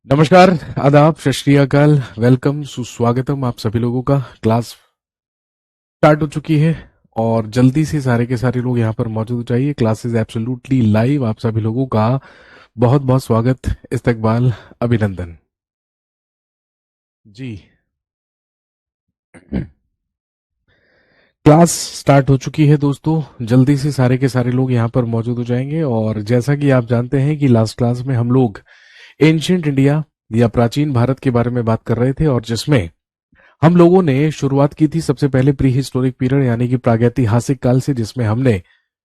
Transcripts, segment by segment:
नमस्कार, आदाब, सत श्री अकाल, वेलकम, सुस्वागतम आप सभी लोगों का। क्लास स्टार्ट हो चुकी है और जल्दी से सारे के सारे लोग यहाँ पर मौजूद हो जाइए। Class is absolutely live. आप सभी लोगों का बहुत बहुत स्वागत, इस्तकबाल, अभिनंदन जी। क्लास स्टार्ट हो चुकी है दोस्तों, जल्दी से सारे के सारे लोग यहाँ पर मौजूद हो जाएंगे। और जैसा कि आप जानते हैं कि लास्ट क्लास में हम लोग एंशियंट इंडिया या प्राचीन भारत के बारे में बात कर रहे थे, और जिसमें हम लोगों ने शुरुआत की थी सबसे पहले प्री हिस्टोरिक पीरियड यानी कि प्रागैतिहासिक काल से, जिसमें हमने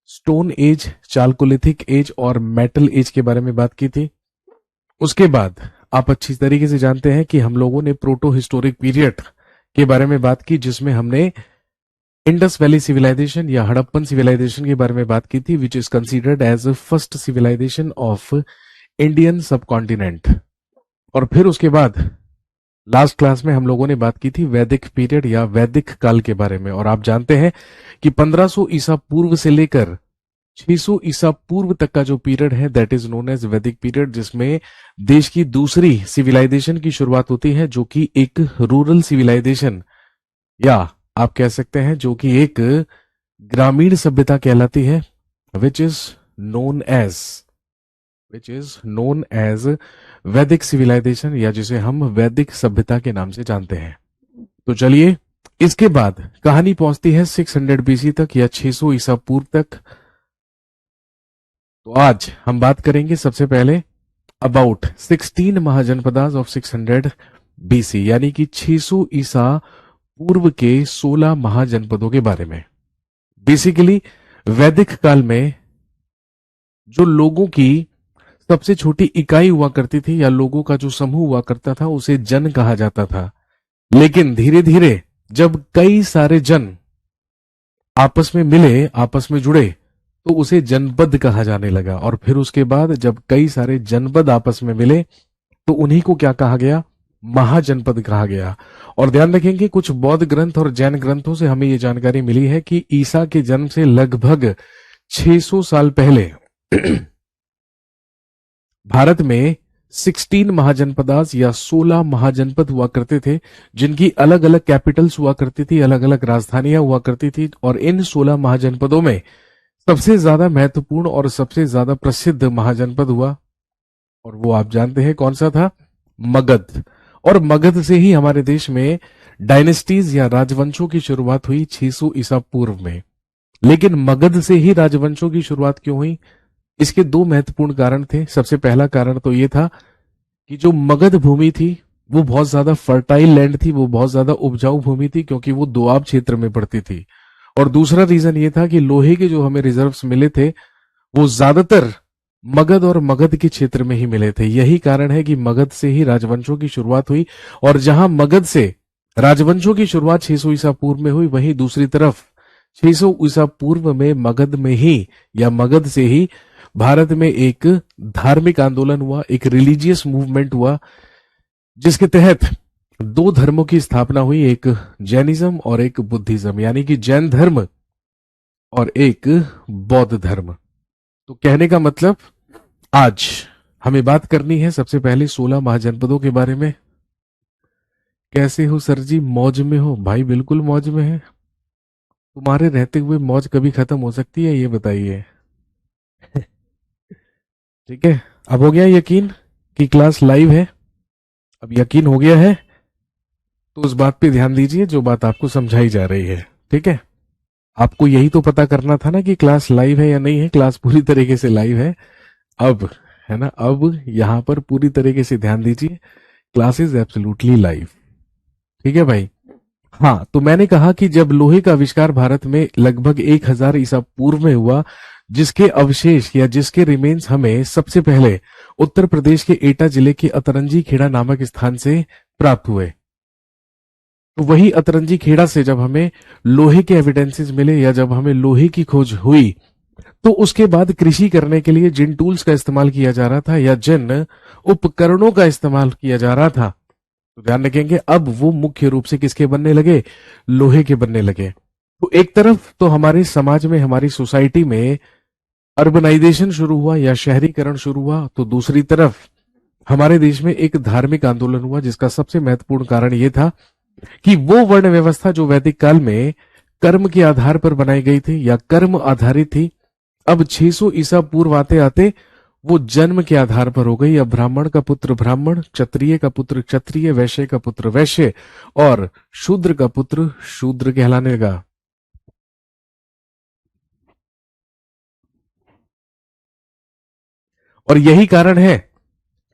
स्टोन एज, चालकोलिथिक एज और मेटल एज के बारे में बात की थी। उसके बाद आप अच्छी तरीके से जानते हैं कि हम लोगों ने प्रोटो हिस्टोरिक पीरियड के बारे में बात की, जिसमें हमने इंडस वैली सिविलाइजेशन या हड़प्पन सिविलाइजेशन के बारे में बात की थी, which is considered as first civilisation of Indian subcontinent. और फिर उसके बाद लास्ट क्लास में हम लोगों ने बात की थी वैदिक पीरियड या वैदिक काल के बारे में। और आप जानते हैं कि 1500 ईसा पूर्व से लेकर 600 ईसा पूर्व तक का जो पीरियड है दैट इज नोन एज वैदिक पीरियड, जिसमें देश की दूसरी सिविलाइजेशन की शुरुआत होती है, जो कि एक रूरल सिविलाइजेशन या आप कह सकते हैं जो कि एक ग्रामीण सभ्यता कहलाती है, विच इज नोन एज वैदिक सिविलाइजेशन, या जिसे हम वैदिक सभ्यता के नाम से जानते हैं। तो चलिए, इसके बाद कहानी पहुंचती है 600 बीसी तक या 600 ईसा पूर्व तक। तो आज हम बात करेंगे सबसे पहले अबाउट 16 महाजनपदास ऑफ 600 बीसी, यानी कि 600 ईसा पूर्व के 16 महाजनपदों के बारे में। बेसिकली वैदिक काल में जो लोगों की सबसे छोटी इकाई हुआ करती थी या लोगों का जो समूह हुआ करता था उसे जन कहा जाता था। लेकिन धीरे धीरे जब कई सारे जन आपस में मिले, आपस में जुड़े, तो उसे जनपद कहा जाने लगा। और फिर उसके बाद जब कई सारे जनपद आपस में मिले तो उन्हीं को क्या कहा गया? महाजनपद कहा गया। और ध्यान रखेंगे, कुछ बौद्ध ग्रंथ और जैन ग्रंथों से हमें यह जानकारी मिली है कि ईसा के जन्म से लगभग 600 साल पहले भारत में 16 महाजनपदास या 16 महाजनपद हुआ करते थे, जिनकी अलग अलग कैपिटल्स हुआ करती थी, अलग अलग राजधानियां हुआ करती थी। और इन 16 महाजनपदों में सबसे ज्यादा महत्वपूर्ण और सबसे ज्यादा प्रसिद्ध महाजनपद हुआ, और वो आप जानते हैं कौन सा था? मगध। और मगध से ही हमारे देश में डायनेस्टीज या राजवंशों की शुरुआत हुई 600 ईसा पूर्व में। लेकिन मगध से ही राजवंशों की शुरुआत क्यों हुई? इसके दो महत्वपूर्ण कारण थे। सबसे पहला कारण तो ये था कि जो मगध भूमि थी वो बहुत ज्यादा फर्टाइल लैंड थी, वो बहुत ज्यादा उपजाऊ भूमि थी, क्योंकि वो दोआब क्षेत्र में पड़ती थी। और दूसरा रीजन ये था कि लोहे के जो हमें रिजर्व्स मिले थे वो ज्यादातर मगध और मगध के क्षेत्र में ही मिले थे। यही कारण है कि मगध से ही राजवंशों की शुरुआत हुई। और जहां मगध से राजवंशों की शुरुआत 600 ईसा पूर्व में हुई, वहीं दूसरी तरफ 600 ईसा पूर्व में मगध में ही या मगध से ही भारत में एक धार्मिक आंदोलन हुआ, एक रिलीजियस मूवमेंट हुआ, जिसके तहत दो धर्मों की स्थापना हुई, एक जैनिज्म और एक बुद्धिज्म, यानी कि जैन धर्म और एक बौद्ध धर्म। तो कहने का मतलब, आज हमें बात करनी है सबसे पहले 16 महाजनपदों के बारे में। कैसे हो सर जी? मौज में हो? भाई बिल्कुल मौज में है। तुम्हारे रहते हुए मौज कभी खत्म हो सकती है, ये बताइए। ठीक है, अब हो गया यकीन कि क्लास लाइव है? अब यकीन हो गया है तो उस बात पे ध्यान दीजिए जो बात आपको समझाई जा रही है। ठीक है, आपको यही तो पता करना था ना कि क्लास लाइव है या नहीं है। क्लास पूरी तरीके से लाइव है अब, है ना? अब यहां पर पूरी तरीके से ध्यान दीजिए, क्लास इज एब्सोल्युटली लाइव। ठीक है भाई। हाँ, तो मैंने कहा कि जब लोहे का आविष्कार भारत में लगभग 1000 ईसा पूर्व में हुआ, जिसके अवशेष या जिसके रिमेन्स हमें सबसे पहले उत्तर प्रदेश के एटा जिले के अतरंजी खेड़ा नामक स्थान से प्राप्त हुए। तो वही अतरंजी खेड़ा से जब हमें लोहे के एविडेंसेस मिले या जब हमें लोहे की खोज हुई, तो उसके बाद कृषि करने के लिए जिन टूल्स का इस्तेमाल किया जा रहा था या जिन उपकरणों का इस्तेमाल किया जा रहा था, तो ध्यान रखेंगे अब वो मुख्य रूप से किसके बनने लगे? लोहे के बनने लगे। तो एक तरफ तो हमारे समाज में, हमारी सोसाइटी में अर्बनाइजेशन शुरू हुआ या शहरीकरण शुरू हुआ, तो दूसरी तरफ हमारे देश में एक धार्मिक आंदोलन हुआ जिसका सबसे महत्वपूर्ण कारण यह था कि वो वर्ण व्यवस्था जो वैदिक काल में कर्म के आधार पर बनाई गई थी या कर्म आधारित थी, अब 600 ईसा पूर्व आते आते वो जन्म के आधार पर हो गई। अब ब्राह्मण का पुत्र ब्राह्मण, क्षत्रिय का पुत्र क्षत्रिय, वैश्य का पुत्र वैश्य और शूद्र का पुत्र शूद्र कहलाने लगा। और यही कारण है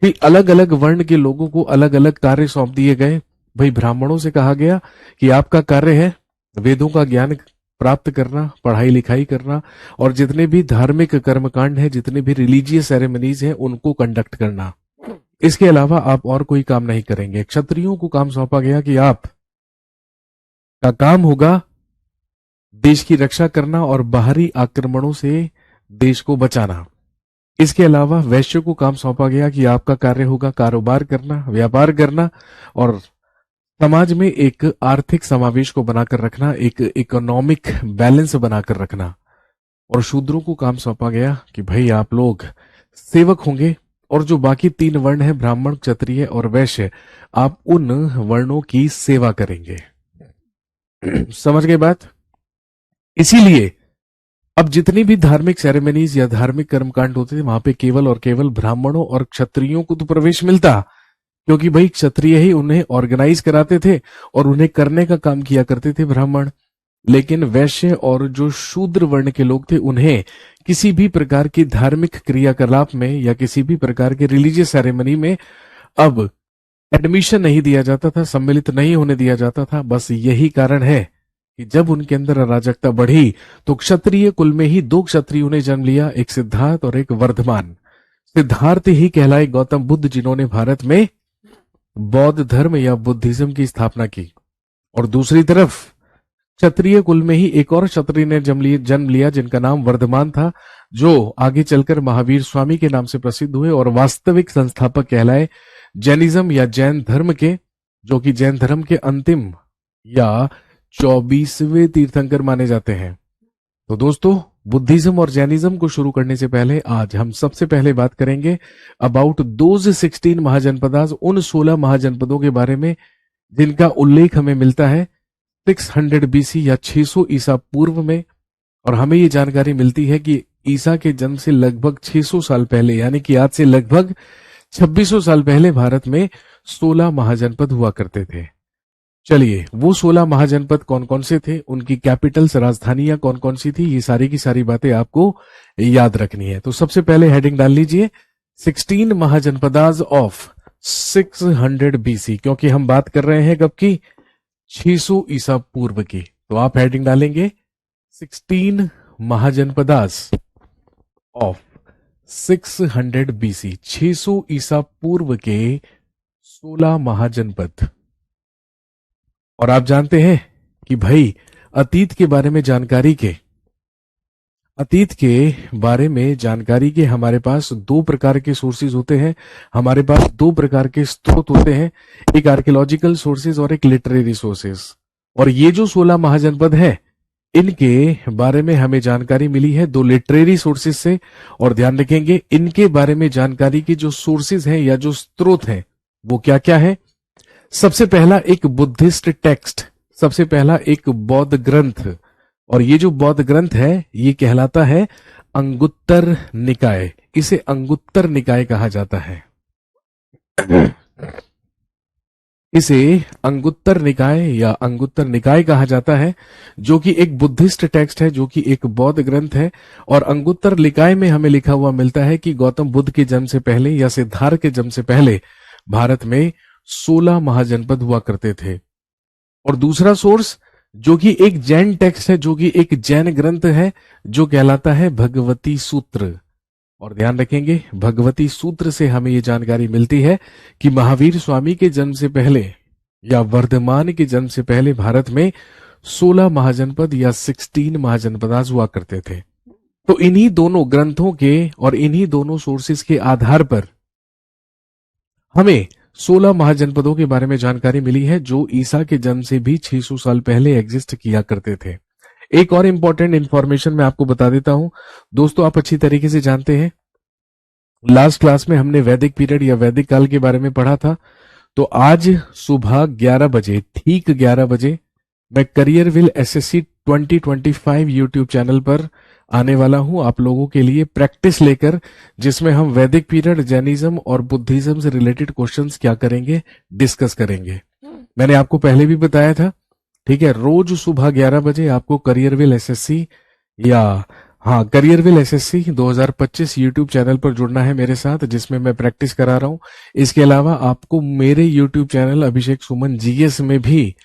कि अलग अलग वर्ण के लोगों को अलग अलग कार्य सौंप दिए गए। भाई ब्राह्मणों से कहा गया कि आपका कार्य है वेदों का ज्ञान प्राप्त करना, पढ़ाई लिखाई करना और जितने भी धार्मिक कर्मकांड है, जितने भी रिलीजियस सेरेमनीज हैं उनको कंडक्ट करना। इसके अलावा आप और कोई काम नहीं करेंगे। क्षत्रियों को काम सौंपा गया कि आप का काम होगा देश की रक्षा करना और बाहरी आक्रमणों से देश को बचाना। इसके अलावा वैश्य को काम सौंपा गया कि आपका कार्य होगा कारोबार करना, व्यापार करना और समाज में एक आर्थिक समावेश को बनाकर रखना, एक इकोनॉमिक बैलेंस बनाकर रखना। और शूद्रों को काम सौंपा गया कि भाई आप लोग सेवक होंगे और जो बाकी 3 वर्ण हैं ब्राह्मण, क्षत्रिय और वैश्य, आप उन वर्णों की सेवा करेंगे। समझ गए बात? इसीलिए अब जितनी भी धार्मिक सेरेमनीज या धार्मिक कर्मकांड होते थे वहां पे केवल और केवल ब्राह्मणों और क्षत्रियों को तो प्रवेश मिलता, क्योंकि भाई क्षत्रिय ही उन्हें ऑर्गेनाइज कराते थे और उन्हें करने का काम किया करते थे ब्राह्मण। लेकिन वैश्य और जो शूद्र वर्ण के लोग थे उन्हें किसी भी प्रकार की धार्मिक क्रियाकलाप में या किसी भी प्रकार के रिलीजियस सेरेमनी में अब एडमिशन नहीं दिया जाता था, सम्मिलित नहीं होने दिया जाता था। बस यही कारण है कि जब उनके अंदर अराजकता बढ़ी तो क्षत्रिय कुल में ही 2 क्षत्रियों ने जन्म लिया, एक सिद्धार्थ और एक वर्धमान। सिद्धार्थ ही कहलाए गौतम बुद्ध, जिन्होंने भारत में बौद्ध धर्म या बुद्धिज्म की स्थापना की। और दूसरी तरफ क्षत्रिय कुल में ही एक और क्षत्रिय ने जन्म लिया जिनका नाम वर्धमान था, जो आगे चलकर महावीर स्वामी के नाम से प्रसिद्ध हुए और वास्तविक संस्थापक कहलाए जैनिज्म या जैन धर्म के, जो कि जैन धर्म के अंतिम या 24वें तीर्थंकर माने जाते हैं। तो दोस्तों, बुद्धिज्म और जैनिज्म को शुरू करने से पहले आज हम सबसे पहले बात करेंगे अबाउट दोज 16 महाजनपदास, उन 16 महाजनपदों के बारे में जिनका उल्लेख हमें मिलता है 600 बीसी या 600 ईसा पूर्व में। और हमें ये जानकारी मिलती है कि ईसा के जन्म से लगभग 600 साल पहले, यानी कि आज से लगभग 2600 साल पहले भारत में 16 महाजनपद हुआ करते थे। चलिए, वो 16 महाजनपद कौन कौन से थे, उनकी कैपिटल्स, राजधानियां कौन कौन सी थी, ये सारी की सारी बातें आपको याद रखनी है। तो सबसे पहले हेडिंग डाल लीजिए 16 महाजनपदास ऑफ 600 बीसी, क्योंकि हम बात कर रहे हैं कब की, 600 ईसा पूर्व की। तो आप हेडिंग डालेंगे 16 महाजनपदास ऑफ 600 बीसी, 600 ईसा पूर्व के 16 महाजनपद। और आप जानते हैं कि भाई अतीत के बारे में जानकारी के हमारे पास 2 प्रकार के सोर्सेज होते हैं, हमारे पास 2 प्रकार के स्रोत होते हैं, एक आर्कियोलॉजिकल सोर्सेज और एक लिटरेरी सोर्सेज। और ये जो 16 महाजनपद हैं इनके बारे में हमें जानकारी मिली है 2 लिटरेरी सोर्सेज से। और ध्यान रखेंगे इनके बारे में जानकारी की जो सोर्सेज हैं या जो स्रोत हैं वो क्या क्या है। सबसे पहला एक बुद्धिस्ट टेक्स्ट, सबसे पहला एक बौद्ध ग्रंथ, और ये जो बौद्ध ग्रंथ है ये कहलाता है अंगुत्तर निकाय। इसे अंगुत्तर निकाय कहा जाता है। इसे अंगुत्तर निकाय या अंगुत्तर निकाय कहा जाता है, जो कि एक बुद्धिस्ट टेक्स्ट है, जो कि एक बौद्ध ग्रंथ है। और अंगुत्तर निकाय में हमें लिखा हुआ मिलता है कि गौतम बुद्ध के जन्म से पहले या सिद्धार्थ के जन्म से पहले भारत में 16 महाजनपद हुआ करते थे। और दूसरा सोर्स जो कि एक जैन टेक्स्ट है, जो कि एक जैन ग्रंथ है, जो कहलाता है भगवती सूत्र। और ध्यान रखेंगे भगवती सूत्र से हमें यह जानकारी मिलती है कि महावीर स्वामी के जन्म से पहले या वर्धमान के जन्म से पहले भारत में 16 महाजनपद या 16 महाजनपदास हुआ करते थे। तो इन्हीं दोनों ग्रंथों के और इन्हीं दोनों सोर्सेस के आधार पर हमें 16 महाजनपदों के बारे में जानकारी मिली है, जो ईसा के जन्म से भी 600 साल पहले एग्जिस्ट किया करते थे। एक और इंपॉर्टेंट इंफॉर्मेशन मैं आपको बता देता हूं दोस्तों, आप अच्छी तरीके से जानते हैं लास्ट क्लास में हमने वैदिक पीरियड या वैदिक काल के बारे में पढ़ा था। तो आज सुबह 11 बजे, ठीक 11 बजे, मैं career will SSC 2025 YouTube channel पर आने वाला हूं आप लोगों के लिए प्रैक्टिस लेकर, जिसमें हम वैदिक पीरियड, जैनिज्म और बुद्धिज्म से रिलेटेड क्वेश्चंस क्या करेंगे, डिस्कस करेंगे। मैंने आपको पहले भी बताया था, ठीक है। रोज सुबह 11 बजे आपको करियर विल एसएससी या हाँ career will SSC 2025 YouTube channel पर जुड़ना है मेरे साथ, जिसमें मैं प्रैक्टिस करा रहा हूं। इसके अलावा आपको मेरे यूट्यूब चैनल अभिषेक सुमन जीएस में भी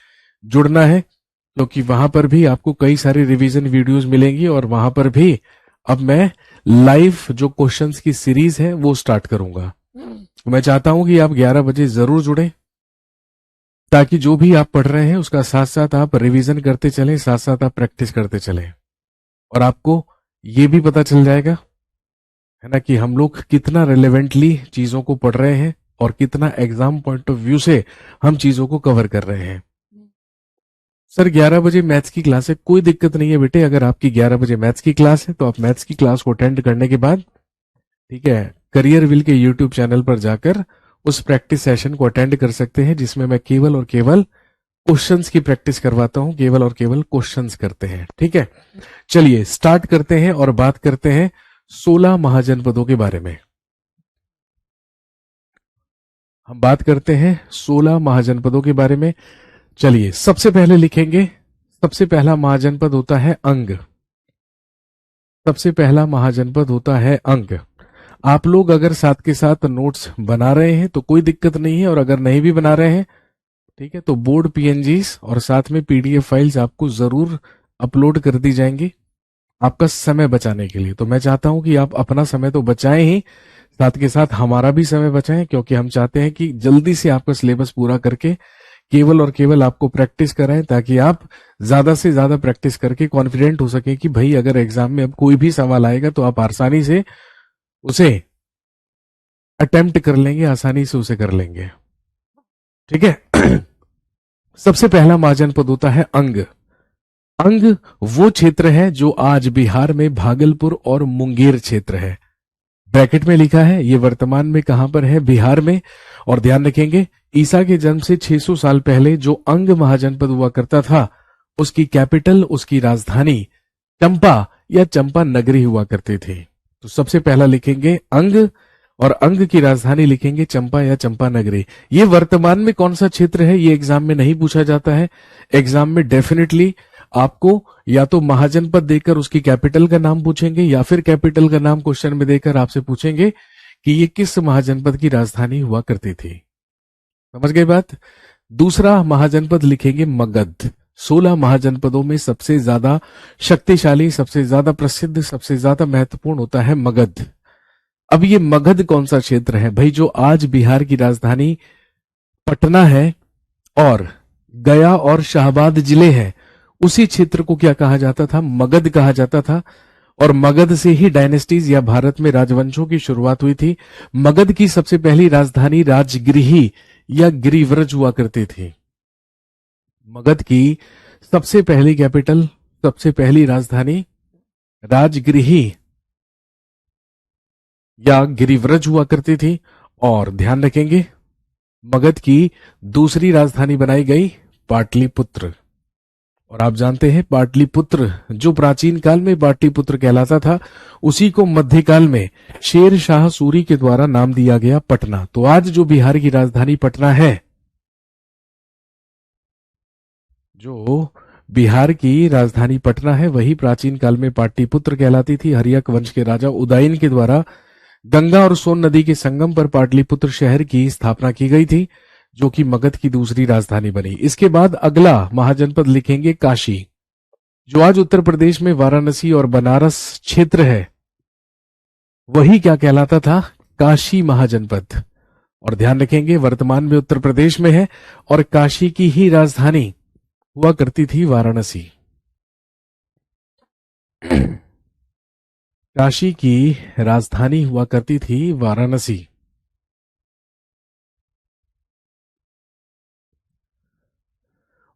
जुड़ना है, क्योंकि वहां पर भी आपको कई सारी रिवीजन वीडियोस मिलेंगी और वहां पर भी अब मैं लाइव जो क्वेश्चंस की सीरीज है वो स्टार्ट करूंगा। मैं चाहता हूं कि आप 11 बजे जरूर जुड़े, ताकि जो भी आप पढ़ रहे हैं उसका साथ साथ आप रिवीजन करते चलें, साथ साथ आप प्रैक्टिस करते चलें, और आपको ये भी पता चल जाएगा, है ना, कि हम लोग कितना रिलेवेंटली चीजों को पढ़ रहे हैं और कितना एग्जाम पॉइंट ऑफ व्यू से हम चीजों को कवर कर रहे हैं। सर 11 बजे मैथ्स की क्लास है, कोई दिक्कत नहीं है बेटे। अगर आपकी 11 बजे मैथ्स की क्लास है तो आप मैथ्स की क्लास को अटेंड करने के बाद, ठीक है, करियर विल के यूट्यूब चैनल पर जाकर उस प्रैक्टिस सेशन को अटेंड कर सकते हैं, जिसमें मैं केवल और केवल क्वेश्चंस की प्रैक्टिस करवाता हूं, केवल और केवल क्वेश्चंस करते हैं, ठीक है। चलिए स्टार्ट करते हैं और बात करते हैं 16 महाजनपदों के बारे में। हम बात करते हैं 16 महाजनपदों के बारे में। चलिए सबसे पहले लिखेंगे, सबसे पहला महाजनपद होता है अंग। सबसे पहला महाजनपद होता है अंग। आप लोग अगर साथ के साथ नोट्स बना रहे हैं तो कोई दिक्कत नहीं है, और अगर नहीं भी बना रहे हैं, ठीक है, तो बोर्ड पीएनजीज और साथ में पीडीएफ फाइल्स आपको जरूर अपलोड कर दी जाएंगी आपका समय बचाने के लिए। तो मैं चाहता हूं कि आप अपना समय तो बचाएं ही, साथ के साथ हमारा भी समय बचाएं, क्योंकि हम चाहते हैं कि जल्दी से आपका सिलेबस पूरा करके केवल और केवल आपको प्रैक्टिस कराएं, ताकि आप ज्यादा से ज्यादा प्रैक्टिस करके कॉन्फिडेंट हो सके कि भाई अगर एग्जाम में अब कोई भी सवाल आएगा तो आप आसानी से उसे अटेम्प्ट कर लेंगे, आसानी से उसे कर लेंगे, ठीक है। सबसे पहला महाजनपद होता है अंग। अंग वो क्षेत्र है जो आज बिहार में भागलपुर और मुंगेर क्षेत्र है। ब्रैकेट में लिखा है, ये वर्तमान में कहां पर है, बिहार में। और ध्यान रखेंगे, ईसा के जन्म से 600 साल पहले जो अंग महाजनपद हुआ करता था, उसकी कैपिटल, उसकी राजधानी चंपा या चंपा नगरी हुआ करती थी। तो सबसे पहला लिखेंगे अंग, और अंग की राजधानी लिखेंगे चंपा या चंपा नगरी। ये वर्तमान में कौन सा क्षेत्र है ये एग्जाम में नहीं पूछा जाता है। एग्जाम में डेफिनेटली आपको या तो महाजनपद देकर उसकी कैपिटल का नाम पूछेंगे, या फिर कैपिटल का नाम क्वेश्चन में देकर आपसे पूछेंगे कि ये किस महाजनपद की राजधानी हुआ करती थी। समझ गए बात। दूसरा महाजनपद लिखेंगे मगध। 16 महाजनपदों में सबसे ज्यादा शक्तिशाली, सबसे ज्यादा प्रसिद्ध, सबसे ज्यादा महत्वपूर्ण होता है मगध। अब ये मगध कौन सा क्षेत्र है भाई, जो आज बिहार की राजधानी पटना है और गया और शाहबाद जिले हैं, उसी क्षेत्र को क्या कहा जाता था, मगध कहा जाता था। और मगध से ही डायनेस्टीज या भारत में राजवंशों की शुरुआत हुई थी। मगध की सबसे पहली राजधानी राजगृही या गिरिव्रज हुआ करती थी। मगध की सबसे पहली कैपिटल, सबसे पहली राजधानी राजगृही या गिरिव्रज हुआ करती थी। और ध्यान रखेंगे, मगध की दूसरी राजधानी बनाई गई पाटलिपुत्र। और आप जानते हैं पाटलिपुत्र जो प्राचीन काल में पाटलिपुत्र कहलाता था, उसी को मध्यकाल में शेर शाह सूरी के द्वारा नाम दिया गया पटना। तो आज जो बिहार की राजधानी पटना है, जो बिहार की राजधानी पटना है, वही प्राचीन काल में पाटलिपुत्र कहलाती थी। हर्यक वंश के राजा उदयन के द्वारा गंगा और सोन नदी के संगम पर पाटलिपुत्र शहर की स्थापना की गई थी, जो कि मगध की दूसरी राजधानी बनी। इसके बाद अगला महाजनपद लिखेंगे काशी, जो आज उत्तर प्रदेश में वाराणसी और बनारस क्षेत्र है, वही क्या कहलाता था, काशी महाजनपद। और ध्यान रखेंगे वर्तमान में उत्तर प्रदेश में है, और काशी की ही राजधानी हुआ करती थी वाराणसी। काशी की राजधानी हुआ करती थी वाराणसी।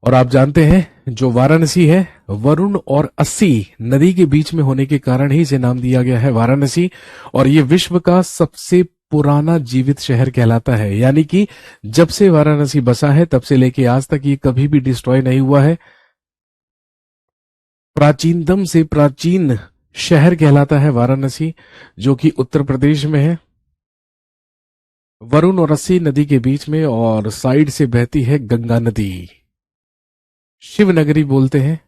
और आप जानते हैं जो वाराणसी है, वरुण और अस्सी नदी के बीच में होने के कारण ही इसे नाम दिया गया है वाराणसी। और ये विश्व का सबसे पुराना जीवित शहर कहलाता है, यानी कि जब से वाराणसी बसा है तब से लेके आज तक ये कभी भी डिस्ट्रॉय नहीं हुआ है। प्राचीनतम से प्राचीन शहर कहलाता है वाराणसी, जो कि उत्तर प्रदेश में है। वरुण और अस्सी नदी के बीच में और साइड से बहती है गंगा नदी। शिव नगरी बोलते हैं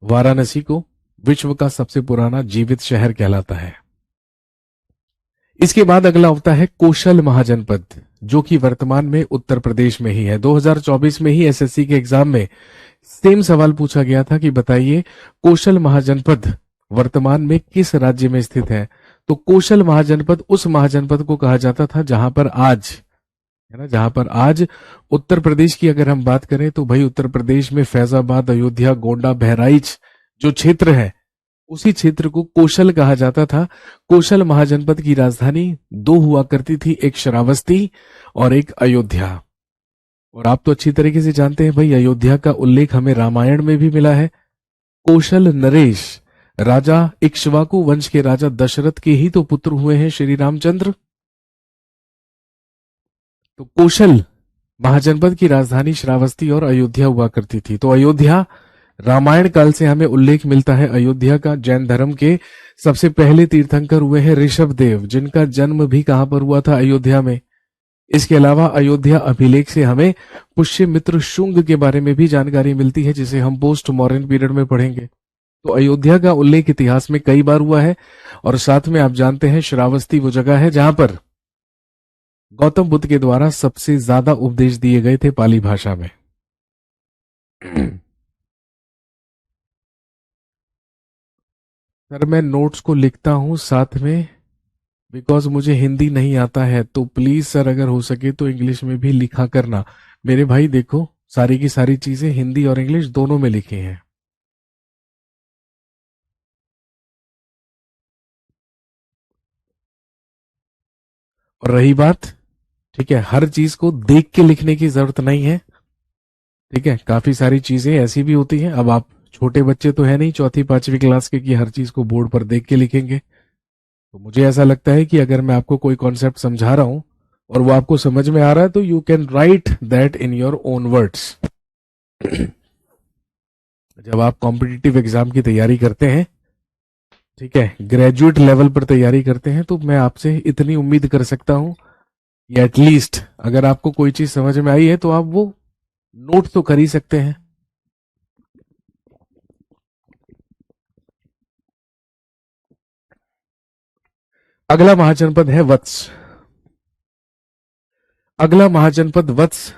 वाराणसी को, विश्व का सबसे पुराना जीवित शहर कहलाता है। इसके बाद अगला होता है कौशल महाजनपद, जो कि वर्तमान में उत्तर प्रदेश में ही है। 2024 में ही एसएससी के एग्जाम में सेम सवाल पूछा गया था कि बताइए कौशल महाजनपद वर्तमान में किस राज्य में स्थित है। तो कौशल महाजनपद उस महाजनपद को कहा जाता था जहां पर आज, है ना, जहां पर आज उत्तर प्रदेश की अगर हम बात करें तो भाई उत्तर प्रदेश में फैजाबाद, अयोध्या, गोंडा, बहराइच जो क्षेत्र है उसी क्षेत्र को कौशल कहा जाता था। कौशल महाजनपद की राजधानी दो हुआ करती थी, एक श्रावस्ती और एक अयोध्या। और आप तो अच्छी तरीके से जानते हैं भाई अयोध्या का उल्लेख हमें रामायण में भी मिला है। कौशल नरेश राजा इक्ष्वाकु वंश के राजा दशरथ के ही तो पुत्र हुए हैं श्री रामचंद्र। तो कौशल महाजनपद की राजधानी श्रावस्ती और अयोध्या हुआ करती थी। तो अयोध्या रामायण काल से हमें उल्लेख मिलता है अयोध्या का। जैन धर्म के सबसे पहले तीर्थंकर हुए हैं ऋषभ देव, जिनका जन्म भी कहां पर हुआ था, अयोध्या में। इसके अलावा अयोध्या अभिलेख से हमें पुष्यमित्र शुंग के बारे में भी जानकारी मिलती है, जिसे हम पोस्ट मॉडर्न पीरियड में पढ़ेंगे। तो अयोध्या का उल्लेख इतिहास में कई बार हुआ है। और साथ में आप जानते हैं श्रावस्ती वो जगह है जहां पर गौतम बुद्ध के द्वारा सबसे ज्यादा उपदेश दिए गए थे पाली भाषा में। सर मैं नोट्स को लिखता हूं साथ में, बिकॉज मुझे हिंदी नहीं आता है, तो प्लीज सर अगर हो सके तो इंग्लिश में भी लिखा करना। मेरे भाई देखो सारी की सारी चीजें हिंदी और इंग्लिश दोनों में लिखी हैं। और रही बात, ठीक है, हर चीज को देख के लिखने की जरूरत नहीं है। ठीक है, काफी सारी चीजें ऐसी भी होती हैं। अब आप छोटे बच्चे तो है नहीं चौथी पांचवी क्लास के कि हर चीज को बोर्ड पर देख के लिखेंगे। तो मुझे ऐसा लगता है कि अगर मैं आपको कोई कॉन्सेप्ट समझा रहा हूं और वो आपको समझ में आ रहा है तो you can write that in your own words. जब आप कॉम्पिटिटिव एग्जाम की तैयारी करते हैं, ठीक है, ग्रेजुएट लेवल पर तैयारी करते हैं, तो मैं आपसे इतनी उम्मीद कर सकता हूं कि एटलीस्ट अगर आपको कोई चीज समझ में आई है तो आप वो नोट तो कर ही सकते हैं। अगला महाजनपद है वत्स। अगला महाजनपद वत्स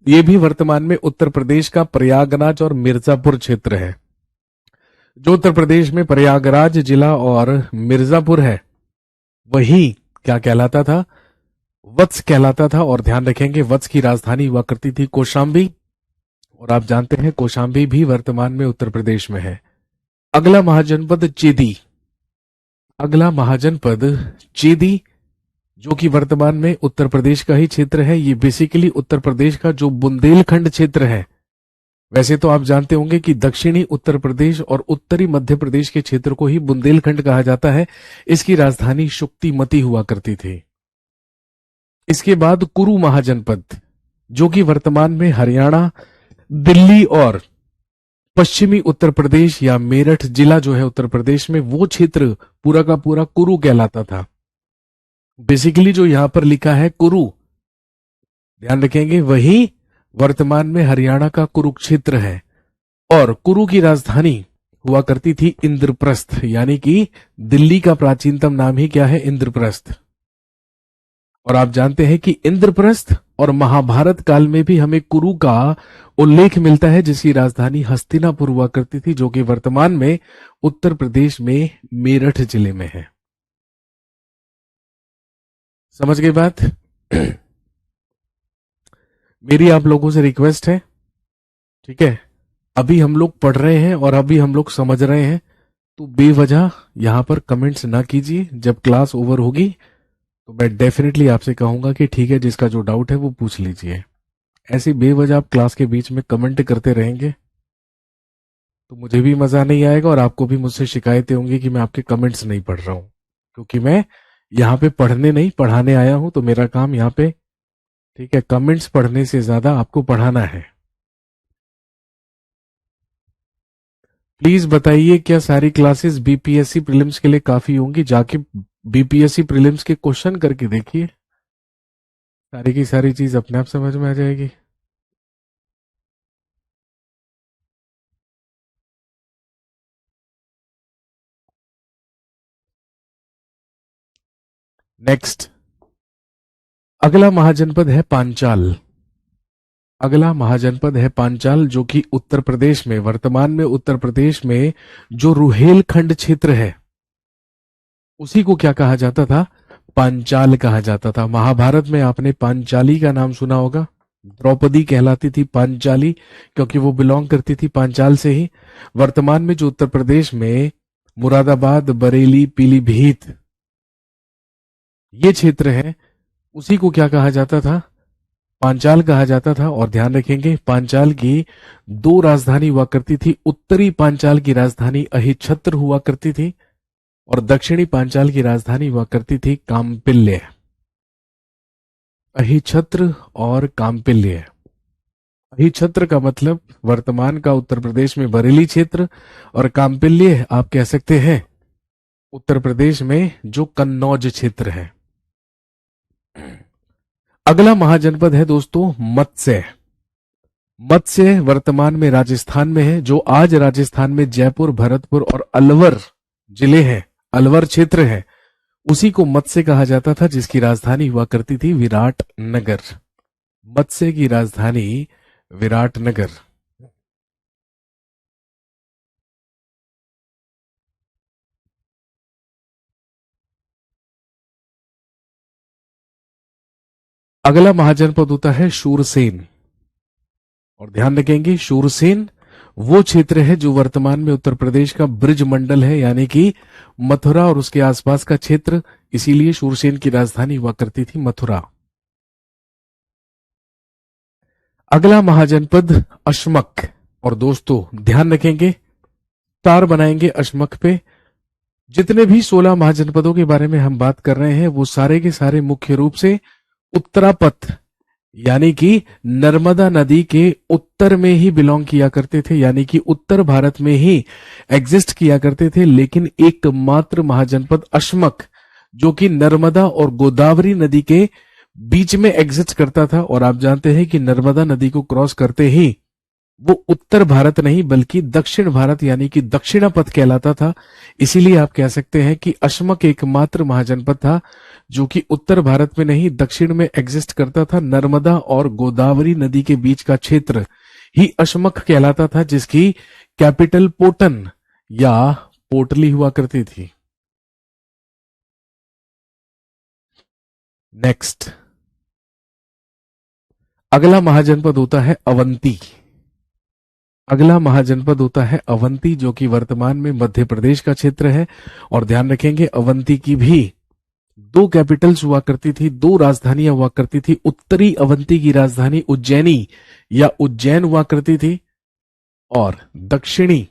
ये भी वर्तमान में उत्तर प्रदेश का प्रयागराज और मिर्जापुर क्षेत्र है। जो उत्तर प्रदेश में प्रयागराज जिला और मिर्जापुर है वही क्या कहलाता था, वत्स कहलाता था। और ध्यान रखेंगे वत्स की राजधानी हुआ करती थी कौशाम्बी। और आप जानते हैं कौशाम्बी भी वर्तमान में उत्तर प्रदेश में है। अगला महाजनपद चेदी। अगला महाजनपद चेदी जो कि वर्तमान में उत्तर प्रदेश का ही क्षेत्र है। ये बेसिकली उत्तर प्रदेश का जो बुंदेलखंड क्षेत्र है, वैसे तो आप जानते होंगे कि दक्षिणी उत्तर प्रदेश और उत्तरी मध्य प्रदेश के क्षेत्र को ही बुंदेलखंड कहा जाता है। इसकी राजधानी शुक्तिमती हुआ करती थी। इसके बाद कुरु महाजनपद जो कि वर्तमान में हरियाणा, दिल्ली और पश्चिमी उत्तर प्रदेश या मेरठ जिला जो है उत्तर प्रदेश में, वो क्षेत्र पूरा का पूरा कुरु कहलाता था। बेसिकली जो यहां पर लिखा है कुरु, ध्यान रखेंगे, वही वर्तमान में हरियाणा का कुरुक्षेत्र है। और कुरु की राजधानी हुआ करती थी इंद्रप्रस्थ, यानी कि दिल्ली का प्राचीनतम नाम ही क्या है, इंद्रप्रस्थ। और आप जानते हैं कि इंद्रप्रस्थ और महाभारत काल में भी हमें कुरु का उल्लेख मिलता है, जिसकी राजधानी हस्तिनापुर हुआ करती थी, जो कि वर्तमान में उत्तर प्रदेश में मेरठ जिले में है। समझ गए बात? मेरी आप लोगों से रिक्वेस्ट है, ठीक है, अभी हम लोग पढ़ रहे हैं और अभी हम लोग समझ रहे हैं, तो बेवजह यहां पर कमेंट्स ना कीजिए। जब क्लास ओवर होगी तो मैं डेफिनेटली आपसे कहूंगा कि ठीक है, जिसका जो डाउट है वो पूछ लीजिए। ऐसे बेवजह आप क्लास के बीच में कमेंट करते रहेंगे तो मुझे भी मजा नहीं आएगा और आपको भी मुझसे शिकायतें होंगी कि मैं आपके कमेंट्स नहीं पढ़ रहा हूं, क्योंकि मैं यहाँ पे पढ़ने नहीं पढ़ाने आया हूं। तो मेरा काम यहाँ पे, ठीक है, कमेंट्स पढ़ने से ज्यादा आपको पढ़ाना है। प्लीज बताइए, क्या सारी क्लासेस बीपीएससी प्रीलिम्स के लिए काफी होंगी? जाके बीपीएससी प्रीलिम्स के क्वेश्चन करके देखिए, सारी की सारी चीज अपने आप समझ में आ जाएगी। नेक्स्ट, अगला महाजनपद है पांचाल। अगला महाजनपद है पांचाल, जो कि उत्तर प्रदेश में, वर्तमान में उत्तर प्रदेश में जो रुहेलखंड क्षेत्र है उसी को क्या कहा जाता था? पांचाल कहा जाता था। महाभारत में आपने पांचाली का नाम सुना होगा। द्रौपदी कहलाती थी पांचाली क्योंकि वो बिलोंग करती थी पांचाल से ही। वर्तमान में जो उत्तर प्रदेश में मुरादाबाद, बरेली, पीलीभीत ये क्षेत्र है, उसी को क्या कहा जाता था? पांचाल कहा जाता था। और ध्यान रखेंगे, पांचाल की दो राजधानी हुआ करती थी। उत्तरी पांचाल की राजधानी अहिछत्र हुआ करती थी और दक्षिणी पांचाल की राजधानी हुआ करती थी काम्पिल्य। अहिछत्र और काम्पिल्य। अहिछत्र का मतलब वर्तमान का उत्तर प्रदेश में बरेली क्षेत्र, और काम्पिल्य आप कह सकते हैं उत्तर प्रदेश में जो कन्नौज क्षेत्र है। अगला महाजनपद है दोस्तों मत्स्य। मत्स्य वर्तमान में राजस्थान में है। जो आज राजस्थान में जयपुर, भरतपुर और अलवर जिले हैं, अलवर क्षेत्र है, उसी को मत्स्य कहा जाता था, जिसकी राजधानी हुआ करती थी विराटनगर। मत्स्य की राजधानी विराटनगर। अगला महाजनपद होता है शूरसेन। और ध्यान रखेंगे, शूरसेन वो क्षेत्र है जो वर्तमान में उत्तर प्रदेश का ब्रिज मंडल है, यानी कि मथुरा और उसके आसपास का क्षेत्र। इसीलिए शूरसेन की राजधानी हुआ करती थी मथुरा। अगला महाजनपद अशमक। और दोस्तों ध्यान रखेंगे, तार बनाएंगे अशमक पे। जितने भी 16 महाजनपदों के बारे में हम बात कर रहे हैं वो सारे के सारे मुख्य रूप से उत्तरापथ, यानी कि नर्मदा नदी के उत्तर में ही बिलोंग किया करते थे, यानी कि उत्तर भारत में ही एग्जिस्ट किया करते थे। लेकिन एकमात्र महाजनपद अशमक, जो कि नर्मदा और गोदावरी नदी के बीच में एग्जिस्ट करता था, और आप जानते हैं कि नर्मदा नदी को क्रॉस करते ही वो उत्तर भारत नहीं बल्कि दक्षिण भारत यानी कि दक्षिणापथ कहलाता था। इसीलिए आप कह सकते हैं कि अशमक एकमात्र महाजनपद था जो कि उत्तर भारत में नहीं दक्षिण में एग्जिस्ट करता था। नर्मदा और गोदावरी नदी के बीच का क्षेत्र ही अशमक कहलाता था, जिसकी कैपिटल पोटन या पोटली हुआ करती थी। नेक्स्ट, अगला महाजनपद होता है अवंती। अगला महाजनपद होता है अवंती, जो कि वर्तमान में मध्य प्रदेश का क्षेत्र है। और ध्यान रखेंगे, अवंती की भी दो कैपिटल्स हुआ करती थी, दो राजधानियां हुआ करती थी। उत्तरी अवंती की राजधानी उज्जैनी या उज्जैन हुआ करती थी, और दक्षिणी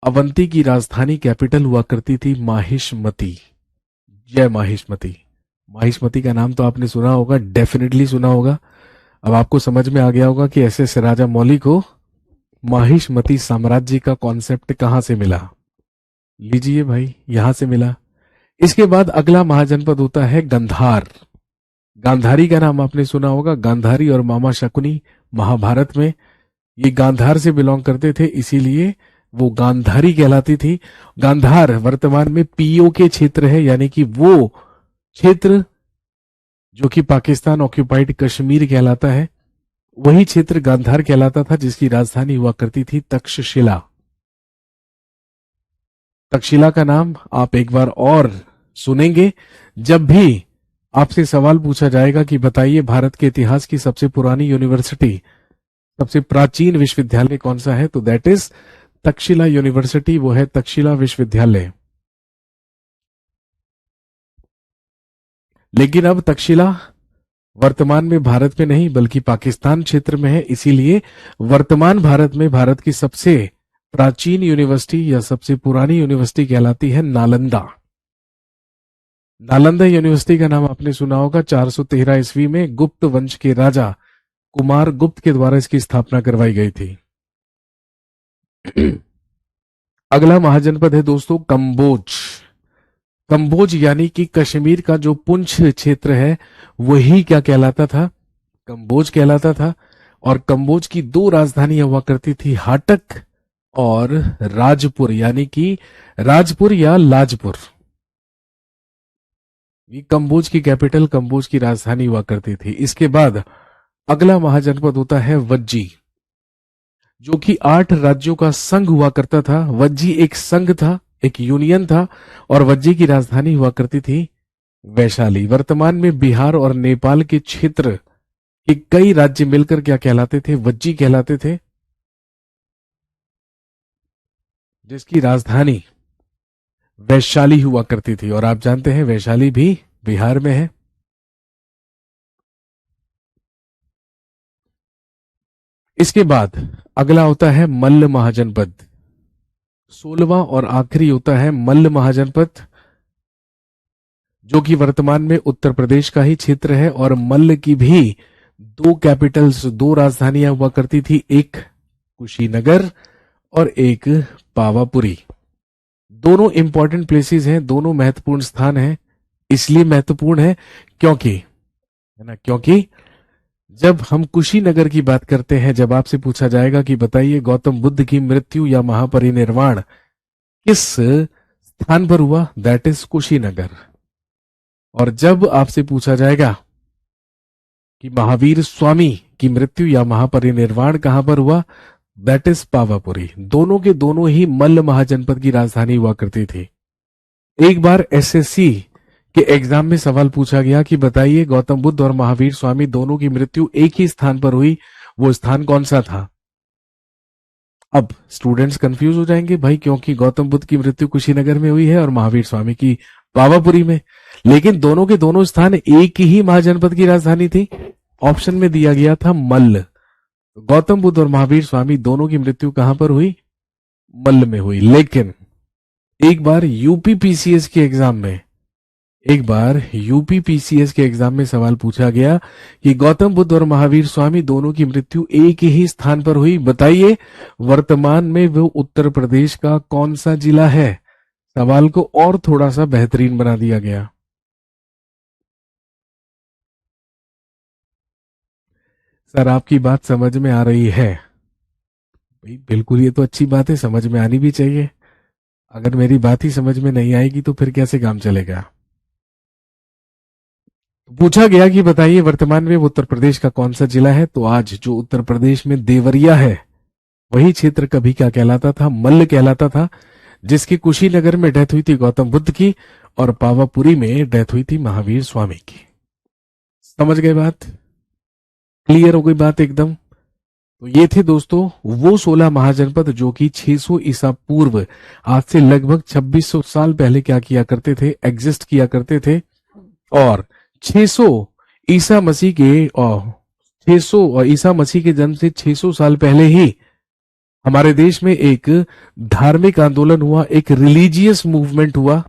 अवंती की राजधानी कैपिटल हुआ करती थी माहिष्मती। जय माहिष्मती। माहिष्मती का नाम तो आपने सुना होगा, डेफिनेटली सुना होगा। अब आपको समझ में आ गया होगा कि एस.एस. राजा मौली को माहिष्मती साम्राज्य का कॉन्सेप्ट कहां से मिला। लीजिए भाई, यहां से मिला। इसके बाद अगला महाजनपद होता है गंधार। गांधारी का नाम आपने सुना होगा। गांधारी और मामा शकुनी महाभारत में ये गांधार से बिलोंग करते थे, इसीलिए वो गांधारी कहलाती थी। गांधार वर्तमान में पीओके क्षेत्र है, यानी कि वो क्षेत्र जो कि पाकिस्तान ऑक्यूपाइड कश्मीर कहलाता है, वही क्षेत्र गांधार कहलाता था, जिसकी राजधानी हुआ करती थी तक्षशिला। तक्षशिला का नाम आप एक बार और सुनेंगे जब भी आपसे सवाल पूछा जाएगा कि बताइए भारत के इतिहास की सबसे पुरानी यूनिवर्सिटी, सबसे प्राचीन विश्वविद्यालय कौन सा है, तो दैट इज तक्षशिला यूनिवर्सिटी। वो है तक्षशिला विश्वविद्यालय। लेकिन अब तक्षशिला वर्तमान में भारत में नहीं बल्कि पाकिस्तान क्षेत्र में है, इसीलिए वर्तमान भारत में भारत की सबसे प्राचीन यूनिवर्सिटी या सबसे पुरानी यूनिवर्सिटी कहलाती है नालंदा। नालंदा यूनिवर्सिटी का नाम आपने सुना होगा। 413 ईस्वी में गुप्त वंश के राजा कुमार गुप्त के द्वारा इसकी स्थापना करवाई गई थी। अगला महाजनपद है दोस्तों कंबोज। कंबोज यानी कि कश्मीर का जो पुंछ क्षेत्र है वही क्या कहलाता था, कंबोज कहलाता था। और कंबोज की दो राजधानियां हुआ करती थी, हाटक और राजपुर, यानी कि राजपुर या लाजपुर। ये कंबोज की कैपिटल, कंबोज की राजधानी हुआ करती थी। इसके बाद अगला महाजनपद होता है वज्जी, जो कि 8 राज्यों का संघ हुआ करता था। वज्जी एक संघ था, एक यूनियन था, और वज्जी की राजधानी हुआ करती थी वैशाली। वर्तमान में बिहार और नेपाल के क्षेत्र के कई राज्य मिलकर क्या कहलाते थे, वज्जी कहलाते थे, जिसकी राजधानी वैशाली हुआ करती थी। और आप जानते हैं वैशाली भी बिहार में है। इसके बाद अगला होता है मल्ल महाजनपद। 16वां और आखिरी होता है मल्ल महाजनपद, जो कि वर्तमान में उत्तर प्रदेश का ही क्षेत्र है। और मल्ल की भी दो कैपिटल्स, दो राजधानियां हुआ करती थी, एक कुशीनगर और एक पावापुरी। दोनों इंपॉर्टेंट प्लेसेस हैं, दोनों महत्वपूर्ण स्थान हैं। इसलिए महत्वपूर्ण है क्योंकि, है ना, क्योंकि जब हम कुशीनगर की बात करते हैं, जब आपसे पूछा जाएगा कि बताइए गौतम बुद्ध की मृत्यु या महापरिनिर्वाण किस स्थान पर हुआ, दैट इज कुशीनगर। और जब आपसे पूछा जाएगा कि महावीर स्वामी की मृत्यु या महापरिनिर्वाण कहां पर हुआ, दैट इज पावापुरी। दोनों के दोनों ही मल्ल महाजनपद की राजधानी हुआ करती थी। एक बार एसएससी के एग्जाम में सवाल पूछा गया कि बताइए गौतम बुद्ध और महावीर स्वामी दोनों की मृत्यु एक ही स्थान पर हुई, वो स्थान कौन सा था। अब स्टूडेंट्स कंफ्यूज हो जाएंगे भाई, क्योंकि गौतम बुद्ध की मृत्यु कुशीनगर में हुई है और महावीर स्वामी की पावापुरी में, लेकिन दोनों के दोनों स्थान एक ही महाजनपद की राजधानी थी। ऑप्शन में दिया गया था मल्ल। गौतम बुद्ध और महावीर स्वामी दोनों की मृत्यु कहां पर हुई, मल्ल में हुई। लेकिन एक बार यूपीपीसीएस के एग्जाम में, एक बार यूपीपीसीएस के एग्जाम में सवाल पूछा गया कि गौतम बुद्ध और महावीर स्वामी दोनों की मृत्यु एक ही स्थान पर हुई, बताइए वर्तमान में वो उत्तर प्रदेश का कौन सा जिला है। सवाल को और थोड़ा सा बेहतरीन बना दिया गया। सर आपकी बात समझ में आ रही है भाई? बिल्कुल, ये तो अच्छी बात है, समझ में आनी भी चाहिए। अगर मेरी बात ही समझ में नहीं आएगी तो फिर कैसे काम चलेगा। पूछा गया कि बताइए वर्तमान में उत्तर प्रदेश का कौन सा जिला है, तो आज जो उत्तर प्रदेश में देवरिया है वही क्षेत्र कभी क्या कहलाता था, मल्ल कहलाता था, जिसकी कुशीनगर में डेथ हुई थी गौतम बुद्ध की और पावापुरी में डेथ हुई थी महावीर स्वामी की। समझ गए बात, क्लियर हो गई बात एकदम। तो ये थे दोस्तों वो 16 महाजनपद जो कि 600 ईसा पूर्व, आज से लगभग 2600 साल पहले क्या किया करते थे, एग्जिस्ट किया करते थे। और 600 ईसा मसीह के और 600 और ईसा मसीह के जन्म से 600 साल पहले ही हमारे देश में एक धार्मिक आंदोलन हुआ, एक रिलीजियस मूवमेंट हुआ।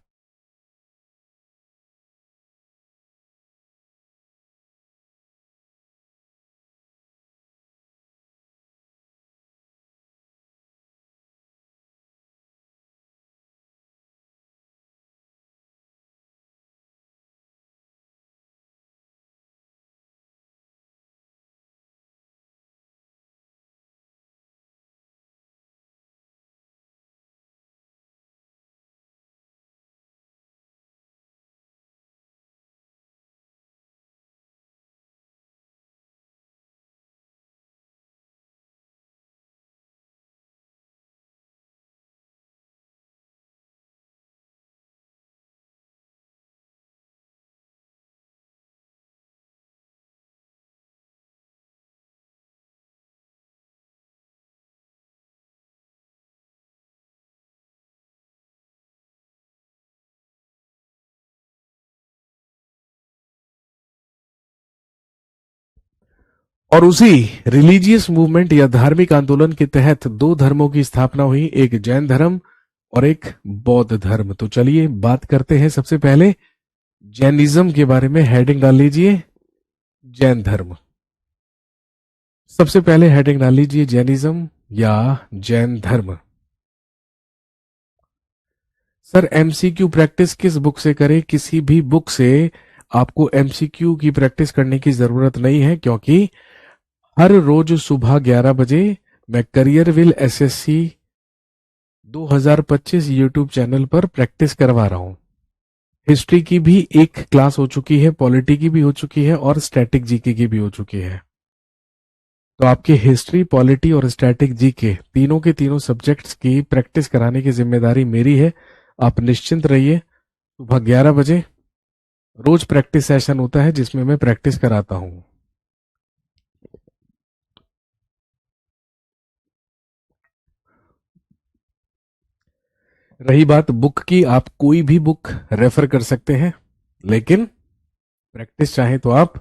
और उसी रिलीजियस मूवमेंट या धार्मिक आंदोलन के तहत दो धर्मों की स्थापना हुई, एक जैन धर्म और एक बौद्ध धर्म। तो चलिए बात करते हैं सबसे पहले जैनिज्म के बारे में। हेडिंग डाल लीजिए जैन धर्म। सबसे पहले हेडिंग डाल लीजिए जैनिज्म या जैन धर्म। सर एमसीक्यू प्रैक्टिस किस बुक से करें? किसी भी बुक से आपको एमसीक्यू की प्रैक्टिस करने की जरूरत नहीं है, क्योंकि हर रोज सुबह 11 बजे मैं career will SSC 2025 YouTube channel पर प्रैक्टिस करवा रहा हूं। हिस्ट्री की भी एक क्लास हो चुकी है, पॉलिटी की भी हो चुकी है और स्टैटिक जीके की भी हो चुकी है। तो आपके हिस्ट्री, पॉलिटी और स्टैटिक जीके तीनों के तीनों सब्जेक्ट्स की प्रैक्टिस कराने की जिम्मेदारी मेरी है। आप निश्चिंत रहिए। सुबह 11 बजे रोज प्रैक्टिस सेशन होता है जिसमें मैं प्रैक्टिस कराता हूं। रही बात बुक की, आप कोई भी बुक रेफर कर सकते हैं, लेकिन प्रैक्टिस चाहे तो आप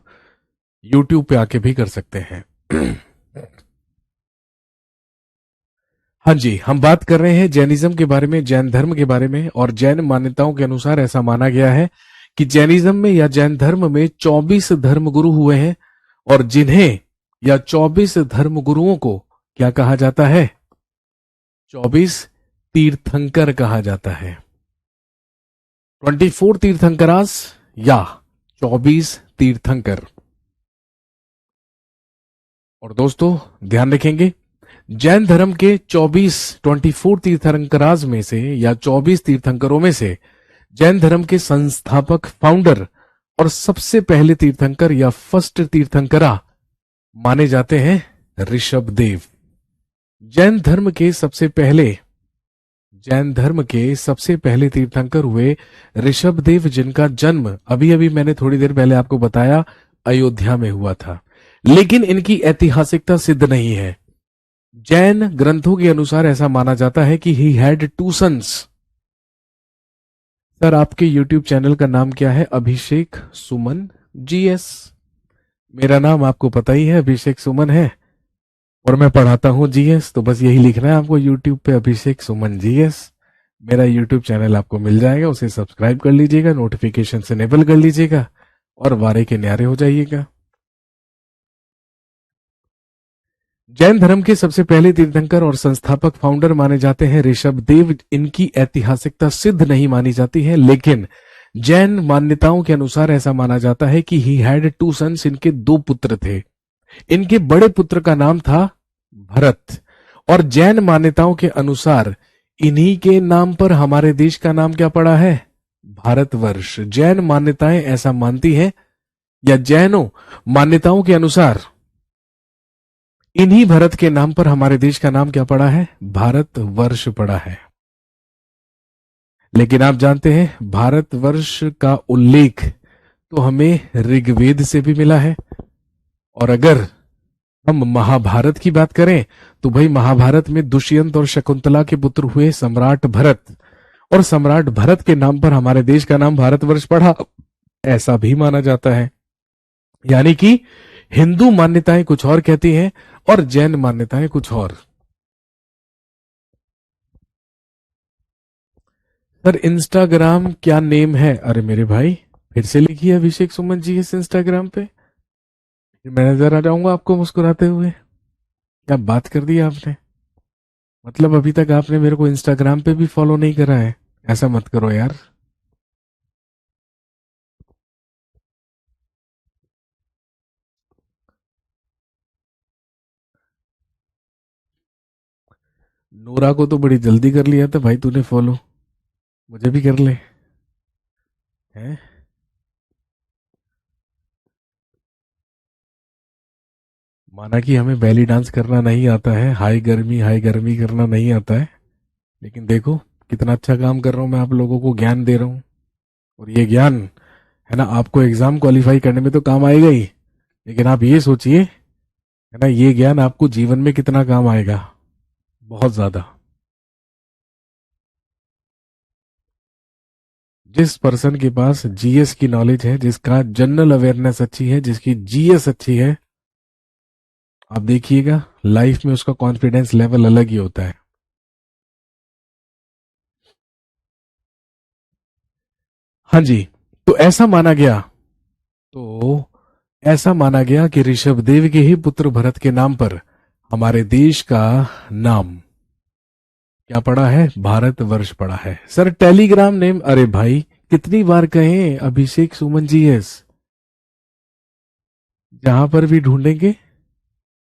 यूट्यूब पे आके भी कर सकते हैं। हाँ जी, हम बात कर रहे हैं जैनिज्म के बारे में, जैन धर्म के बारे में। और जैन मान्यताओं के अनुसार ऐसा माना गया है कि जैनिज्म में या जैन धर्म में 24 धर्मगुरु हुए हैं, और जिन्हें या 24 धर्मगुरुओं को क्या कहा जाता है? 24 तीर्थंकर कहा जाता है। 24 तीर्थंकरास या 24 तीर्थंकर। और दोस्तों ध्यान रखेंगे, जैन धर्म के 24 तीर्थंकराज में से या 24 तीर्थंकरों में से जैन धर्म के संस्थापक, फाउंडर और सबसे पहले तीर्थंकर या फर्स्ट तीर्थंकरा माने जाते हैं ऋषभदेव। जैन धर्म के सबसे पहले तीर्थंकर हुए ऋषभदेव, जिनका जन्म अभी अभी मैंने थोड़ी देर पहले आपको बताया अयोध्या में हुआ था। लेकिन इनकी ऐतिहासिकता सिद्ध नहीं है। जैन ग्रंथों के अनुसार ऐसा माना जाता है कि ही हैड 2 सन्स। सर आपके YouTube चैनल का नाम क्या है? अभिषेक सुमन जीएस। मेरा नाम आपको पता ही है, अभिषेक सुमन है, और मैं पढ़ाता हूं जीएस। तो बस यही लिखना है आपको YouTube पे, अभिषेक सुमन जीएस। मेरा YouTube चैनल आपको मिल जाएगा, उसे सब्सक्राइब कर लीजिएगा, नोटिफिकेशन से इनेबल कर लीजिएगा और वारे के न्यारे हो जाइएगा। जैन धर्म के सबसे पहले तीर्थंकर और संस्थापक, फाउंडर माने जाते हैं ऋषभदेव। इनकी ऐतिहासिकता सिद्ध नहीं मानी जाती है, लेकिन जैन मान्यताओं के अनुसार ऐसा माना जाता है कि ही हैड 2 सन्स। इनके 2 पुत्र थे। इनके बड़े पुत्र का नाम था भरत, और जैन मान्यताओं के अनुसार इन्हीं के नाम पर हमारे देश का नाम क्या पड़ा है? भारतवर्ष। जैन मान्यताएं ऐसा मानती हैं, या जैनों मान्यताओं के अनुसार इन्हीं भरत के नाम पर हमारे देश का नाम क्या पड़ा है? भारतवर्ष पड़ा है। लेकिन आप जानते हैं भारतवर्ष का उल्लेख तो हमें ऋग्वेद से भी मिला है। और अगर हम महाभारत की बात करें तो भाई महाभारत में दुष्यंत और शकुंतला के पुत्र हुए सम्राट भरत, और सम्राट भरत के नाम पर हमारे देश का नाम भारतवर्ष पड़ा, ऐसा भी माना जाता है। यानी कि हिंदू मान्यताएं कुछ और कहती हैं और जैन मान्यताएं कुछ और। सर इंस्टाग्राम क्या नेम है? अरे मेरे भाई फिर से लिखिए अभिषेक सुमन जी इस इंस्टाग्राम पे। मैं नजर आ जाऊंगा आपको मुस्कुराते हुए। क्या बात कर दी आपने? मतलब अभी तक आपने मेरे को इंस्टाग्राम पे भी फॉलो नहीं करा है? ऐसा मत करो यार। नोरा को तो बड़ी जल्दी कर लिया था भाई तूने फॉलो, मुझे भी कर ले हैं। माना कि हमें बैली डांस करना नहीं आता है, हाई गर्मी करना नहीं आता है, लेकिन देखो कितना अच्छा काम कर रहा हूं मैं, आप लोगों को ज्ञान दे रहा हूं। और ये ज्ञान है ना आपको एग्जाम क्वालिफाई करने में तो काम आएगा ही, लेकिन आप ये सोचिए है ना, ये ज्ञान आपको जीवन में कितना काम आएगा, बहुत ज्यादा। जिस पर्सन के पास जीएस की नॉलेज है, जिसका जनरल अवेयरनेस अच्छी है, जिसकी जीएस अच्छी है, आप देखिएगा लाइफ में उसका कॉन्फिडेंस लेवल अलग ही होता है। हाँ जी। तो तो ऐसा माना गया कि ऋषभदेव के ही पुत्र भरत के नाम पर हमारे देश का नाम क्या पड़ा है? भारत वर्ष पड़ा है। सर टेलीग्राम नेम, अरे भाई कितनी बार कहें अभिषेक सुमन जी एस, जहां पर भी ढूंढेंगे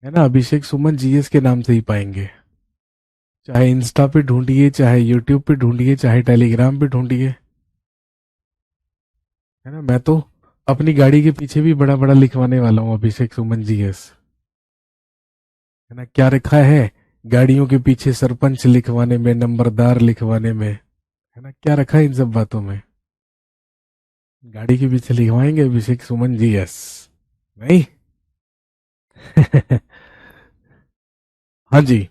है ना अभिषेक सुमन जीएस के नाम से ही पाएंगे। चाहे इंस्टा पे ढूंढिए, चाहे यूट्यूब पे ढूंढिए, चाहे टेलीग्राम पे ढूंढिए, है ना। मैं तो अपनी गाड़ी के पीछे भी बड़ा बड़ा लिखवाने वाला हूँ अभिषेक सुमन जीएस, है ना। क्या रखा है गाड़ियों के पीछे? सरपंच लिखवाने में, नंबरदार लिखवाने में, है ना। क्या रखा है इन सब बातों में? गाड़ी के पीछे लिखवाएंगे अभिषेक सुमन जीएस, नहीं? हाँ जी।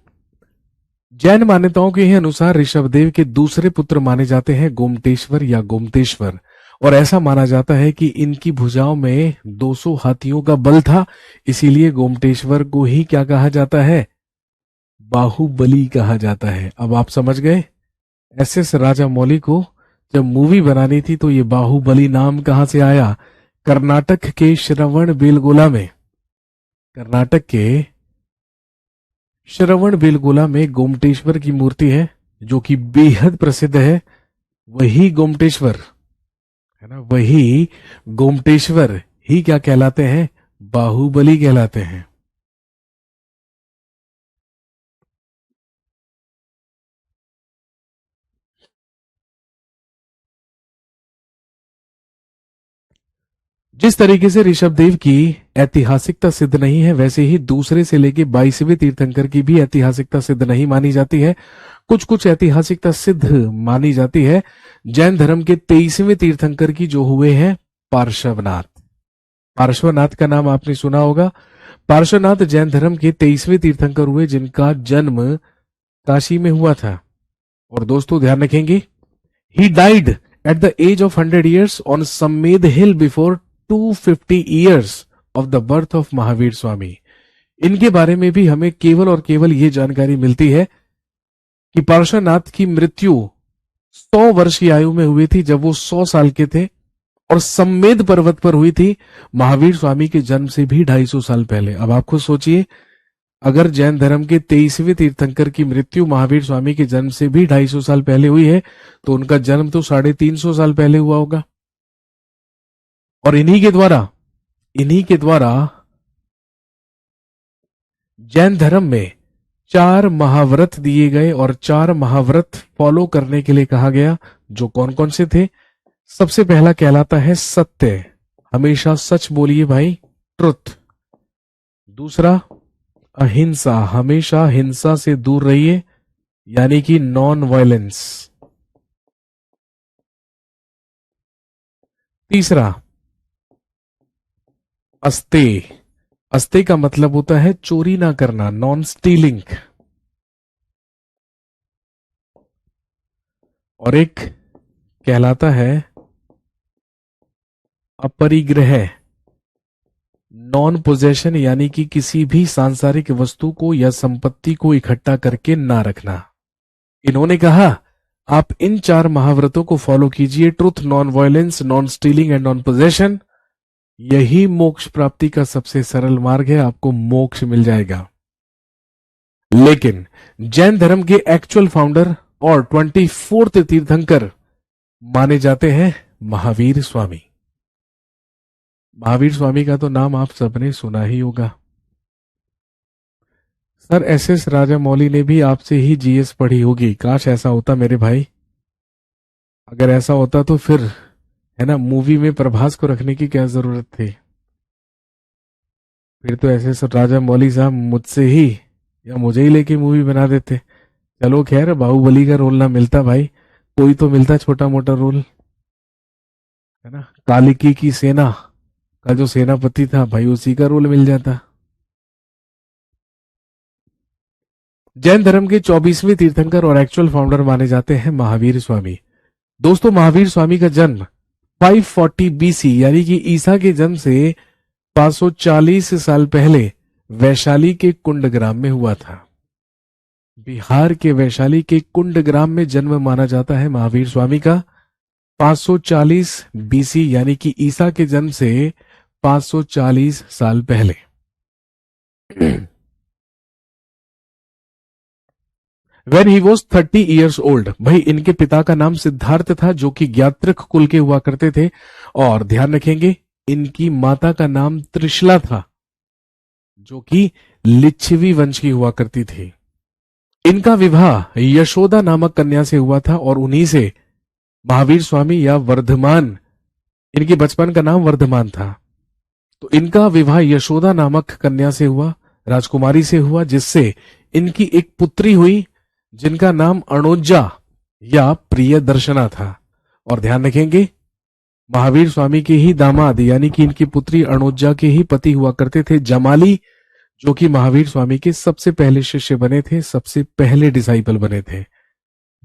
जैन मान्यताओं के ही अनुसार ऋषभदेव के दूसरे पुत्र माने जाते हैं गोमटेश्वर या गोमतेश्वर, और ऐसा माना जाता है कि इनकी भुजाओं में 200 हाथियों का बल था, इसीलिए गोमटेश्वर को ही क्या कहा जाता है? बाहुबली कहा जाता है। अब आप समझ गए एस राजा मौली को जब मूवी बनानी थी तो ये बाहुबली नाम कहां से आया? कर्नाटक के कर्नाटक के श्रवण बेलगोला में गोमटेश्वर की मूर्ति है जो कि बेहद प्रसिद्ध है। वही गोमटेश्वर, है ना, वही गोमटेश्वर ही क्या कहलाते हैं? बाहुबली कहलाते हैं। जिस तरीके से ऋषभदेव की ऐतिहासिकता सिद्ध नहीं है, वैसे ही दूसरे से लेके 22वें तीर्थंकर की भी ऐतिहासिकता सिद्ध नहीं मानी जाती है। कुछ कुछ ऐतिहासिकता सिद्ध मानी जाती है। जैन धर्म के 23वें तीर्थंकर की जो हुए हैं पार्श्वनाथ। पार्श्वनाथ का नाम आपने सुना होगा। पार्श्वनाथ जैन धर्म के 23वें तीर्थंकर हुए जिनका जन्म काशी में हुआ था। और दोस्तों ध्यान रखेंगे, he died at the age of 100 years on Sammed hill before 250 years of the birth of Mahavir Swami. इनके बारे में भी हमें केवल और केवल ये जानकारी मिलती है कि पार्श्वनाथ की मृत्यु 100 वर्ष की आयु में हुई थी, जब वो 100 साल के थे, और सम्मेद पर्वत पर हुई थी महावीर स्वामी के जन्म से भी 250 साल पहले। अब आप खुद सोचिए, अगर जैन धर्म के 23वें तीर्थंकर की मृत्यु महावीर स्वामी के जन्म से भी 250 साल पहले हुई है, तो उनका जन्म तो 350 साल पहले हुआ होगा। और इन्हीं के द्वारा जैन धर्म में 4 महाव्रत दिए गए, और 4 महाव्रत फॉलो करने के लिए कहा गया। जो कौन कौन से थे? सबसे पहला कहलाता है सत्य, हमेशा सच बोलिए भाई, ट्रुथ। दूसरा अहिंसा, हमेशा हिंसा से दूर रहिए, यानी कि नॉन वायलेंस। तीसरा अस्ते, अस्ते का मतलब होता है चोरी ना करना, नॉन स्टीलिंग। और एक कहलाता है अपरिग्रह, नॉन पोजेशन, यानी कि किसी भी सांसारिक वस्तु को या संपत्ति को इकट्ठा करके ना रखना। इन्होंने कहा आप इन 4 महाव्रतों को फॉलो कीजिए, truth, non violence, non stealing and non possession. यही मोक्ष प्राप्ति का सबसे सरल मार्ग है, आपको मोक्ष मिल जाएगा। लेकिन जैन धर्म के एक्चुअल फाउंडर और 24th तीर्थंकर माने जाते हैं महावीर स्वामी। महावीर स्वामी का तो नाम आप सबने सुना ही होगा। सर एस राजा मौली ने भी आपसे ही जीएस पढ़ी होगी। काश ऐसा होता मेरे भाई। अगर ऐसा होता तो फिर, है ना, मूवी में प्रभास को रखने की क्या जरूरत थी? फिर तो एस राजा मौली साहब मुझसे ही या मुझे ही लेके मूवी बना देते। चलो खैर, बाहुबली का रोल ना मिलता भाई, कोई तो मिलता छोटा मोटा रोल, है ना। कालिकी की सेना का जो सेनापति था भाई, उसी का रोल मिल जाता। जैन धर्म के 24वें तीर्थंकर और एक्चुअल फाउंडर माने जाते हैं महावीर स्वामी। दोस्तों महावीर स्वामी का जन्म 540 BC यानी कि ईसा के जन्म से 540 साल पहले वैशाली के कुंडग्राम में हुआ था। बिहार के वैशाली के कुंडग्राम में जन्म माना जाता है महावीर स्वामी का 540 बीसी यानी कि ईसा के जन्म से 540 साल पहले। When he was 30 years old, भाई इनके पिता का नाम सिद्धार्थ था जो कि ज्ञात्रक कुल के हुआ करते थे, और ध्यान रखेंगे इनकी माता का नाम त्रिशला था जो कि लिच्छवी वंश की हुआ करती थी। इनका विवाह यशोदा नामक कन्या से हुआ था और उन्हीं से महावीर स्वामी या वर्धमान, इनके बचपन का नाम वर्धमान था, तो इनका विवाह यशोदा नामक कन्या से हुआ, राजकुमारी से हुआ, जिससे इनकी एक पुत्री हुई जिनका नाम अणोजा या प्रिय दर्शना था। और ध्यान रखेंगे महावीर स्वामी के ही दामाद यानी कि इनकी पुत्री अणोजा के ही पति हुआ करते थे जमाली, जो कि महावीर स्वामी के सबसे पहले शिष्य बने थे, सबसे पहले डिसाइपल बने थे।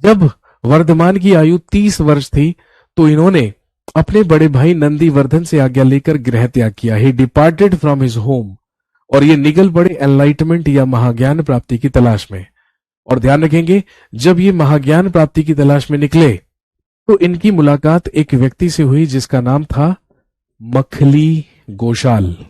जब वर्धमान की आयु 30 वर्ष थी तो इन्होंने अपने बड़े भाई नंदीवर्धन से आज्ञा लेकर गृह त्याग किया। ही डिपार्टेड फ्रॉम हिज होम, और ये निकल पड़े एनलाइटमेंट या महाज्ञान प्राप्ति की तलाश में। और ध्यान रखेंगे जब ये महाज्ञान प्राप्ति की तलाश में निकले तो इनकी मुलाकात एक व्यक्ति से हुई जिसका नाम था मखली गोशाल।